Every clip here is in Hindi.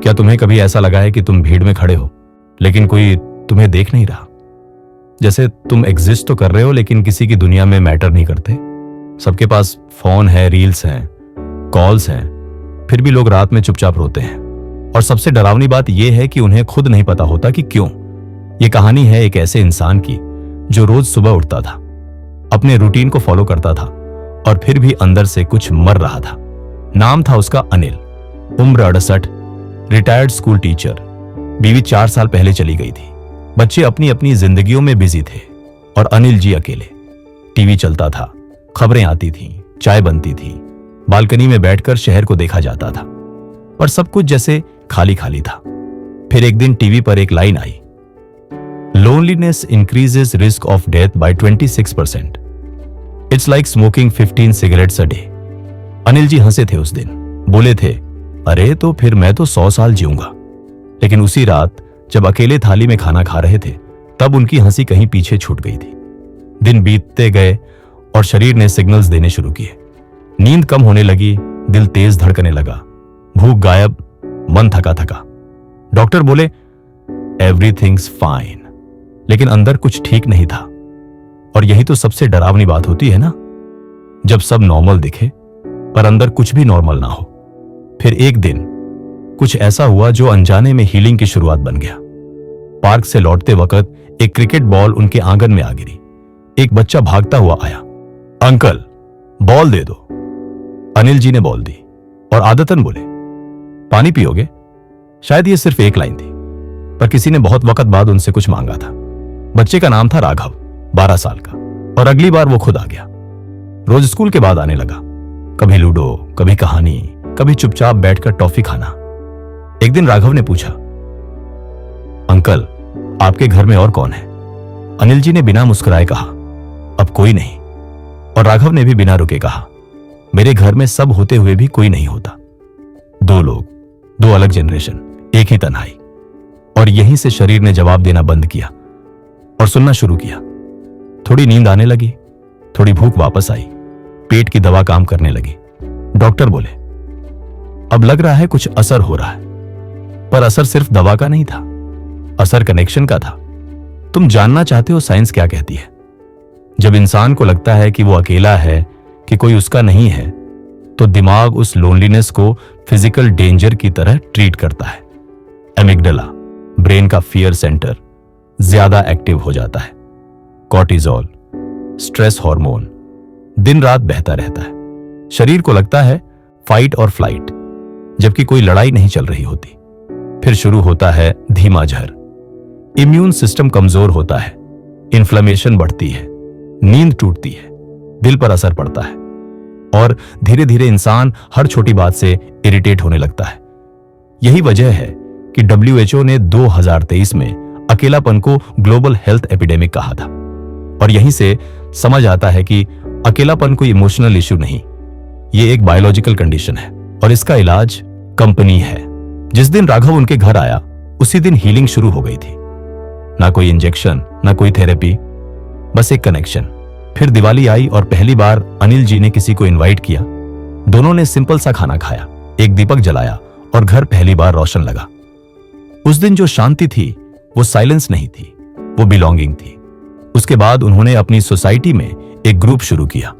क्या तुम्हें कभी ऐसा लगा है कि तुम भीड़ में खड़े हो लेकिन कोई तुम्हें देख नहीं रहा? जैसे तुम एग्जिस्ट तो कर रहे हो लेकिन किसी की दुनिया में मैटर नहीं करते। सबके पास फोन है, रील्स हैं, कॉल्स हैं, फिर भी लोग रात में चुपचाप रोते हैं। और सबसे डरावनी बात यह है कि उन्हें खुद नहीं पता होता कि क्यों। यह कहानी है एक ऐसे इंसान की जो रोज सुबह उठता था, अपने रूटीन को फॉलो करता था और फिर भी अंदर से कुछ मर रहा था। नाम था उसका अनिल, उम्र 68, रिटायर्ड स्कूल टीचर। बीवी 4 साल पहले चली गई थी। बच्चे अपनी अपनी जिंदगियों में बिजी थे और अनिल जी अकेले। टीवी चलता था, खबरें आती थीं, चाय बनती थी, बालकनी में बैठकर शहर को देखा जाता था, पर सब कुछ जैसे खाली खाली था। फिर एक दिन टीवी पर एक लाइन आई, loneliness increases risk of death by 26%। It's like smoking 15 cigarettes a day. Anil ji हंसे थे उस दिन, बोले थे, अरे तो फिर मैं तो 100 साल जीऊंगा। लेकिन उसी रात जब अकेले थाली में खाना खा रहे थे तब उनकी हंसी कहीं पीछे छूट गई थी। दिन बीतते गए और शरीर ने सिग्नल्स देने शुरू किए। नींद कम होने लगी, दिल तेज धड़कने लगा, भूख गायब, मन थका थका। डॉक्टर बोले एवरीथिंग्स फाइन, लेकिन अंदर कुछ ठीक नहीं था। और यही तो सबसे डरावनी बात होती है ना, जब सब नॉर्मल दिखे पर अंदर कुछ भी नॉर्मल ना हो। फिर एक दिन कुछ ऐसा हुआ जो अनजाने में हीलिंग की शुरुआत बन गया। पार्क से लौटते वक्त एक क्रिकेट बॉल उनके आंगन में आ गिरी। एक बच्चा भागता हुआ आया, अंकल बॉल दे दो। अनिल जी ने बॉल दी और आदतन बोले, पानी पियोगे? शायद ये सिर्फ एक लाइन थी, पर किसी ने बहुत वक्त बाद उनसे कुछ मांगा था। बच्चे का नाम था राघव, 12 साल का, और अगली बार वो खुद आ गया। रोज स्कूल के बाद आने लगा, कभी लूडो, कभी कहानी, कभी चुपचाप बैठकर टॉफी खाना। एक दिन राघव ने पूछा, अंकल आपके घर में और कौन है? अनिल जी ने बिना मुस्कुराए कहा, अब कोई नहीं। और राघव ने भी बिना रुके कहा, मेरे घर में सब होते हुए भी कोई नहीं होता। 2 लोग, 2 अलग जनरेशन, एक ही तन्हाई। और यहीं से शरीर ने जवाब देना बंद किया और सुनना शुरू किया। थोड़ी नींद आने लगी, थोड़ी भूख वापस आई, पेट की दवा काम करने लगी। डॉक्टर बोले, अब लग रहा है कुछ असर हो रहा है। पर असर सिर्फ दवा का नहीं था, असर कनेक्शन का था। तुम जानना चाहते हो साइंस क्या कहती है? जब इंसान को लगता है कि वो अकेला है, कि कोई उसका नहीं है, तो दिमाग उस लोनलीनेस को फिजिकल डेंजर की तरह ट्रीट करता है। एमिग्डाला, ब्रेन का फियर सेंटर, ज्यादा एक्टिव हो जाता है। कॉर्टिजोल, स्ट्रेस हार्मोन, दिन रात बहता रहता है। शरीर को लगता है फाइट और फ्लाइट, जबकि कोई लड़ाई नहीं चल रही होती। फिर शुरू होता है धीमा झर। इम्यून सिस्टम कमजोर होता है, इन्फ्लेमेशन बढ़ती है, नींद टूटती है, दिल पर असर पड़ता है और धीरे धीरे इंसान हर छोटी बात से इरिटेट होने लगता है। यही वजह है कि WHO ने 2023 में अकेलापन को ग्लोबल हेल्थ एपिडेमिक कहा था। और यहीं से समझ आता है कि अकेलापन कोई इमोशनल इश्यू नहीं, ये एक बायोलॉजिकल कंडीशन है और इसका इलाज कंपनी है। जिस दिन राघव उनके घर आया उसी दिन हीलिंग शुरू हो गई थी। ना कोई इंजेक्शन, ना कोई थेरेपी, बस एक कनेक्शन। फिर दिवाली आई और पहली बार अनिल जी ने किसी को इनवाइट किया। दोनों ने सिंपल सा खाना खाया, एक दीपक जलाया और घर पहली बार रोशन लगा। उस दिन जो शांति थी वो साइलेंस नहीं थी, वो बिलोंगिंग थी। उसके बाद उन्होंने अपनी सोसाइटी में एक ग्रुप शुरू किया।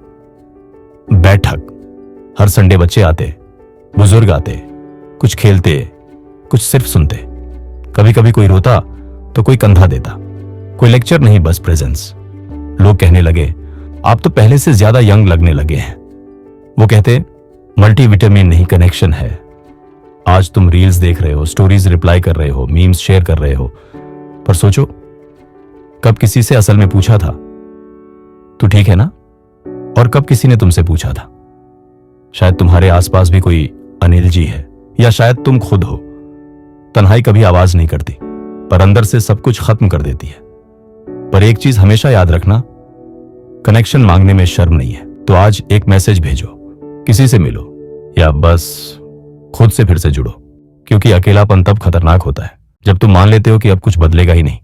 बैठक, हर संडे बच्चे आते, बुजुर्ग आते, कुछ खेलते, कुछ सिर्फ सुनते। कभी कभी कोई रोता तो कोई कंधा देता। कोई लेक्चर नहीं, बस प्रेजेंस। लोग कहने लगे, आप तो पहले से ज्यादा यंग लगने लगे हैं। वो कहते, मल्टीविटामिन नहीं, कनेक्शन है। आज तुम रील्स देख रहे हो, स्टोरीज रिप्लाई कर रहे हो, मीम्स शेयर कर रहे हो, पर सोचो कब किसी से असल में पूछा था तू ठीक है ना? और कब किसी ने तुमसे पूछा था? शायद तुम्हारे आसपास भी कोई अनिल जी है, या शायद तुम खुद हो। तन्हाई कभी आवाज नहीं करती, पर अंदर से सब कुछ खत्म कर देती है। पर एक चीज हमेशा याद रखना, कनेक्शन मांगने में शर्म नहीं है। तो आज एक मैसेज भेजो, किसी से मिलो, या बस खुद से फिर से जुड़ो। क्योंकि अकेलापन तब खतरनाक होता है जब तुम मान लेते हो कि अब कुछ बदलेगा ही नहीं।